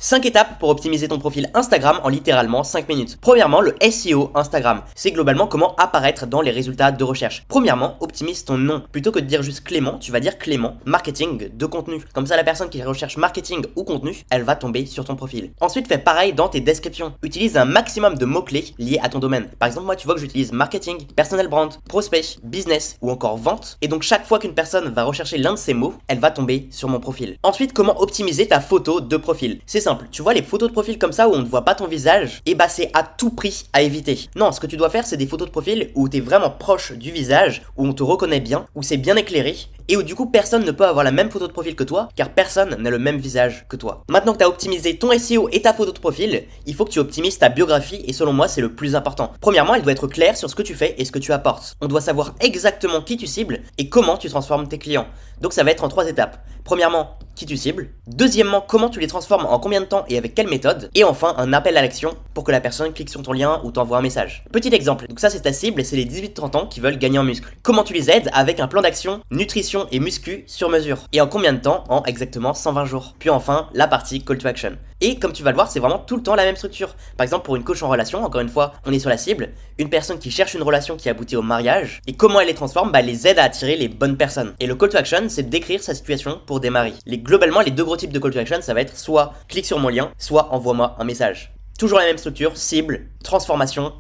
5 étapes pour optimiser ton profil Instagram en littéralement 5 minutes. Premièrement, le SEO Instagram. C'est globalement comment apparaître dans les résultats de recherche. Premièrement, optimise ton nom. Plutôt que de dire juste Clément, tu vas dire Clément, marketing de contenu. Comme ça, la personne qui recherche marketing ou contenu, elle va tomber sur ton profil. Ensuite, fais pareil dans tes descriptions. Utilise un maximum de mots-clés liés à ton domaine. Par exemple, moi, tu vois que j'utilise marketing, personal brand, prospect, business ou encore vente. Et donc, chaque fois qu'une personne va rechercher l'un de ces mots, elle va tomber sur mon profil. Ensuite, comment optimiser ta photo de profil? C'est simple, tu vois les photos de profil comme ça où on ne voit pas ton visage, et bah c'est à tout prix à éviter. Non, ce que tu dois faire, c'est des photos de profil où t'es vraiment proche du visage, où on te reconnaît bien, où c'est bien éclairé, et où du coup personne ne peut avoir la même photo de profil que toi, car personne n'a le même visage que toi. Maintenant que tu as optimisé ton SEO et ta photo de profil, il faut que tu optimises ta biographie, et selon moi c'est le plus important. Premièrement, elle doit être claire sur ce que tu fais et ce que tu apportes. On doit savoir exactement qui tu cibles et comment tu transformes tes clients. Donc ça va être en 3 étapes. Premièrement, qui tu cibles. Deuxièmement, comment tu les transformes, en combien de temps et avec quelle méthode. Et enfin, un appel à l'action pour que la personne clique sur ton lien ou t'envoie un message. Petit exemple, donc ça c'est ta cible, c'est les 18-30 ans qui veulent gagner en muscle. Comment tu les aides? Avec un plan d'action, nutrition et muscu sur mesure. Et en combien de temps? En exactement 120 jours. Puis enfin, la partie call to action. Et comme tu vas le voir, c'est vraiment tout le temps la même structure. Par exemple, pour une coach en relation, encore une fois, on est sur la cible, une personne qui cherche une relation qui aboutit au mariage, et comment elle les transforme? Bah, elle les aide à attirer les bonnes personnes. Et le call to action, c'est décrire sa situation pour démarrer. Globalement, les deux gros types de call to action, ça va être soit clique sur mon lien, soit envoie-moi un message. Toujours la même structure, cible, transformation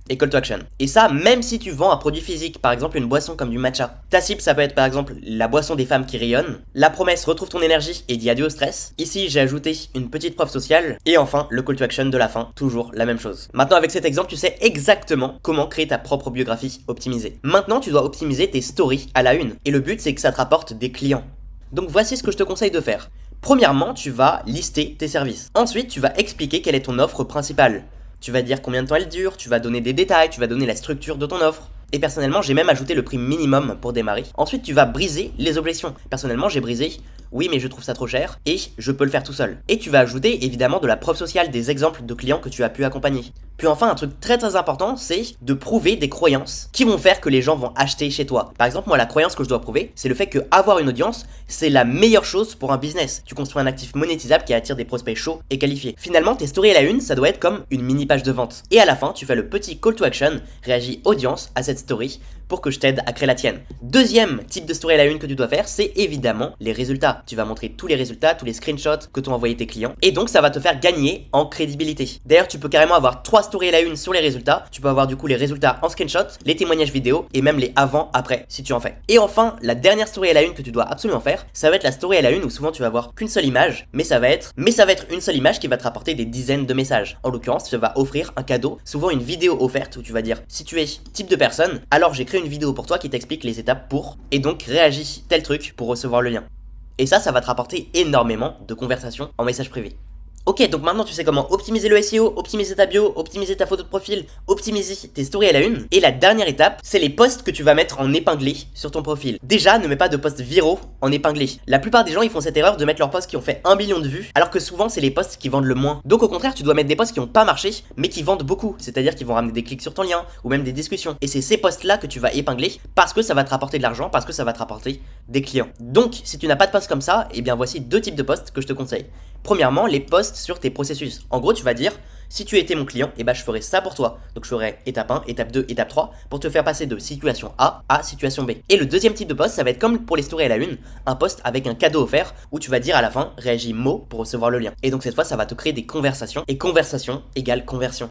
et call to action. Et ça, même si tu vends un produit physique, par exemple une boisson comme du matcha. Ta cible, ça peut être par exemple la boisson des femmes qui rayonnent. La promesse, retrouve ton énergie et dis adieu au stress. Ici, j'ai ajouté une petite preuve sociale. Et enfin, le call to action de la fin, toujours la même chose. Maintenant, avec cet exemple, tu sais exactement comment créer ta propre biographie optimisée. Maintenant, tu dois optimiser tes stories à la une. Et le but, c'est que ça te rapporte des clients. Donc voici ce que je te conseille de faire. Premièrement, tu vas lister tes services. Ensuite, tu vas expliquer quelle est ton offre principale. Tu vas dire combien de temps elle dure, tu vas donner des détails, tu vas donner la structure de ton offre. Et personnellement, j'ai même ajouté le prix minimum pour démarrer. Ensuite, tu vas briser les objections. Personnellement, j'ai brisé « oui, mais je trouve ça trop cher » et « je peux le faire tout seul ». Et tu vas ajouter évidemment de la preuve sociale, des exemples de clients que tu as pu accompagner. Puis enfin, un truc très important, c'est de prouver des croyances qui vont faire que les gens vont acheter chez toi. Par exemple, moi, la croyance que je dois prouver, c'est le fait que avoir une audience, c'est la meilleure chose pour un business. Tu construis un actif monétisable qui attire des prospects chauds et qualifiés. Finalement, tes stories à la une, ça doit être comme une mini page de vente. Et à la fin, tu fais le petit call to action, réagis audience à cette story pour que je t'aide à créer la tienne. Deuxième type de story à la une que tu dois faire, c'est évidemment les résultats. Tu vas montrer tous les résultats, tous les screenshots que t'ont envoyé tes clients. Et donc, ça va te faire gagner en crédibilité. D'ailleurs, tu peux carrément avoir 3 stories à la une sur les résultats. Tu peux avoir du coup les résultats en screenshot, les témoignages vidéo et même les avant-après si tu en fais. Et enfin, la dernière story à la une que tu dois absolument faire, ça va être la story à la une où souvent tu vas avoir qu'une seule image, mais ça va être une seule image qui va te rapporter des dizaines de messages. En l'occurrence, tu vas offrir un cadeau, souvent une vidéo offerte où tu vas dire si tu es type de personne, alors j'ai créé une vidéo pour toi qui t'explique les étapes pour, et donc réagis tel truc pour recevoir le lien. Et ça va te rapporter énormément de conversations en message privé. Ok, donc maintenant tu sais comment optimiser le SEO, optimiser ta bio, optimiser ta photo de profil, optimiser tes stories à la une. Et la dernière étape, c'est les posts que tu vas mettre en épinglé sur ton profil. Déjà, ne mets pas de posts viraux en épinglé. La plupart des gens, ils font cette erreur de mettre leurs posts qui ont fait 1 million de vues, alors que souvent, c'est les posts qui vendent le moins. Donc au contraire, tu dois mettre des posts qui n'ont pas marché, mais qui vendent beaucoup. C'est-à-dire qu'ils vont ramener des clics sur ton lien, ou même des discussions. Et c'est ces posts-là que tu vas épingler, parce que ça va te rapporter de l'argent, parce que ça va te rapporter des clients. Donc, si tu n'as pas de posts comme ça, eh bien voici 2 types de posts que je te conseille. Premièrement, les posts sur tes processus. En gros, tu vas dire, si tu étais mon client, eh ben, je ferais ça pour toi. Donc, je ferais étape 1, étape 2, étape 3 pour te faire passer de situation A à situation B. Et le deuxième type de post, ça va être comme pour les stories à la une, un post avec un cadeau offert où tu vas dire à la fin, réagis mot pour recevoir le lien. Et donc, cette fois, ça va te créer des conversations et conversation égale conversion.